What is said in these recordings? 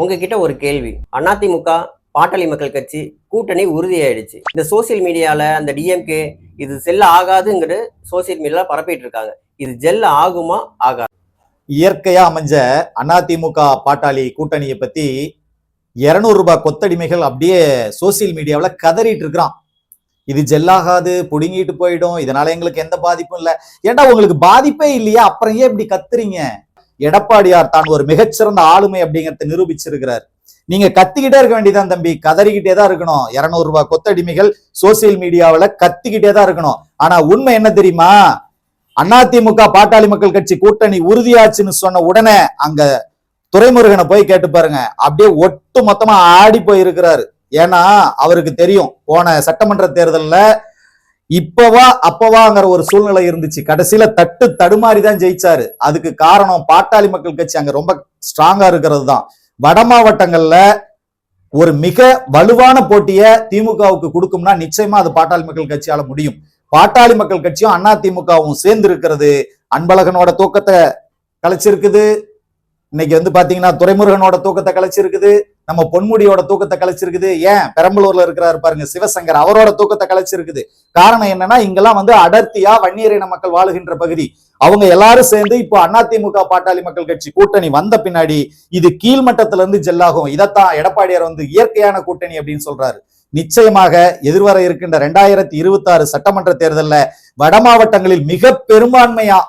உங்ககிட்ட ஒரு கேள்வி. அதிமுக, பாட்டாளி மக்கள் கட்சி கூட்டணி உறுதியாயிடுச்சு. இந்த சோசியல் மீடியால அந்த டிஎம்கே இது செல்ல ஆகாதுங்கிறது சோசியல் மீடியால பரப்பிட்டு இருக்காங்க. இது ஜெல்ல ஆகுமா ஆகாது? இயற்கையா அமைஞ்ச அதிமுக பாட்டாளி கூட்டணியை பத்தி 200 ரூபாய் கொத்தடிமைகள் அப்படியே சோசியல் மீடியாவில் கதறிட்டு இருக்கிறான். இது ஜெல்லாகாது, புடுங்கிட்டு போயிடும், இதனால எங்களுக்கு எந்த பாதிப்பும் இல்லை. ஏன்டா உங்களுக்கு பாதிப்பே இல்லையா? அப்புறம் ஏன் இப்படி கத்துறீங்க? எடப்பாடியார் தான் ஒரு மிகச்சிறந்த ஆளுமை அப்படிங்கறத நிரூபிச்சிருக்கிறார். நீங்க கத்திக்கிட்டே இருக்க வேண்டியதான் தம்பி, கதறிக்கிட்டே தான் இருக்கணும். 200 ரூபாய் கொத்தடிமைகள் சோசியல் மீடியாவில் கத்திக்கிட்டே தான் இருக்கணும். ஆனா உண்மை என்ன தெரியுமா? அதிமுக பாட்டாளி மக்கள் கட்சி கூட்டணி உறுதியாச்சுன்னு சொன்ன உடனே அங்க துரைமுருகனை போய் கேட்டு பாருங்க, அப்படியே ஒட்டு மொத்தமா ஆடி போயிருக்கிறாரு. ஏன்னா அவருக்கு தெரியும், போன சட்டமன்ற தேர்தல்ல இப்பவா அப்பவாங்கிற ஒரு சூழ்நிலை இருந்துச்சு. கடைசியில தடுமாறிதான் ஜெயிச்சாரு. அதுக்கு காரணம் பாட்டாளி மக்கள் கட்சி அங்க ரொம்ப ஸ்ட்ராங்கா இருக்கிறது தான். வட மாவட்டங்கள்ல ஒரு மிக வலுவான போட்டிய திமுகவுக்கு கொடுக்கும்னா நிச்சயமா அது பாட்டாளி மக்கள் கட்சியால முடியும். பாட்டாளி மக்கள் கட்சியும் அதிமுகவும் சேர்ந்து இருக்கிறது அன்பழகனோட தூக்கத்தை கலைச்சிருக்குது. இன்னைக்கு பாத்தீங்கன்னா துரைமுருகனோட தூக்கத்தை கலைச்சிருக்குது, நம்ம பொன்முடியோட தூக்கத்தை கலைச்சிருக்குது. ஏன் பெரம்பலூர்ல இருக்கிறாரு பாருங்க சிவசங்கர், அவரோட தூக்கத்தை கலைச்சிருக்குது. காரணம் என்னன்னா இங்கெல்லாம் அடர்த்தியா வன்னியரின மக்கள் வாழுகின்ற பகுதி. அவங்க எல்லாரும் சேர்ந்து இப்போ அதிமுக பாட்டாளி மக்கள் கட்சி கூட்டணி வந்த பின்னாடி இது கீழ்மட்டத்துல இருந்து ஜெல்லாகும். இதைத்தான் எடப்பாடியார் இயற்கையான கூட்டணி அப்படின்னு சொல்றாரு. நிச்சயமாக எதிர்வர இருக்கின்ற 2026 சட்டமன்ற தேர்தலில் வட மாவட்டங்களில் மிக பெரும்பான்மையா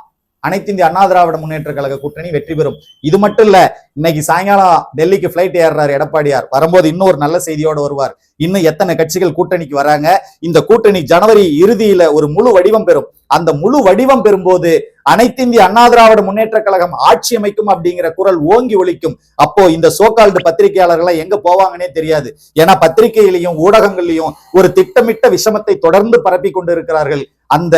அனைத்து இந்திய அண்ணா திராவிட முன்னேற்ற கழக கூட்டணி வெற்றி பெறும். இது மட்டும் இல்ல, இன்னைக்கு சாயங்காலம் டெல்லிக்கு பிளைட் ஏறாரு எடப்பாடியார். வரும்போது இன்னொரு நல்ல செய்தியோடு வருவார். இன்னும் எத்தனை கட்சிகள் கூட்டணிக்கு வராங்க, இந்த கூட்டணி ஜனவரி இறுதியில ஒரு முழு வடிவம் பெறும். அந்த முழு வடிவம் பெறும்போது அனைத்து இந்திய அண்ணா திராவிட முன்னேற்ற கழகம் ஆட்சி அமைக்கும் அப்படிங்கிற குரல் ஓங்கி ஒலிக்கும். அப்போ இந்த சோகால்டு பத்திரிகையாளர்கள் எங்க போவாங்கன்னே தெரியாது. ஏன்னா பத்திரிகையிலையும் ஊடகங்கள்லையும் ஒரு திட்டமிட்ட விஷமத்தை தொடர்ந்து பரப்பி கொண்டு இருக்கிறார்கள். அந்த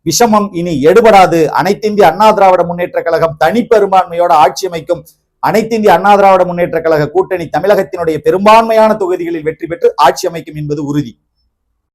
விஷமம் இனி எடுபடாது. அனைத்து இந்திய அண்ணா திராவிட முன்னேற்ற கழகம் தனிப்பெரும்பான்மையோட ஆட்சி அமைக்கும். அனைத்து இந்திய அண்ணா திராவிட முன்னேற்ற கழக கூட்டணி தமிழகத்தினுடைய பெரும்பான்மையான தொகுதிகளில் வெற்றி பெற்று ஆட்சி அமைக்கும் என்பது உறுதி.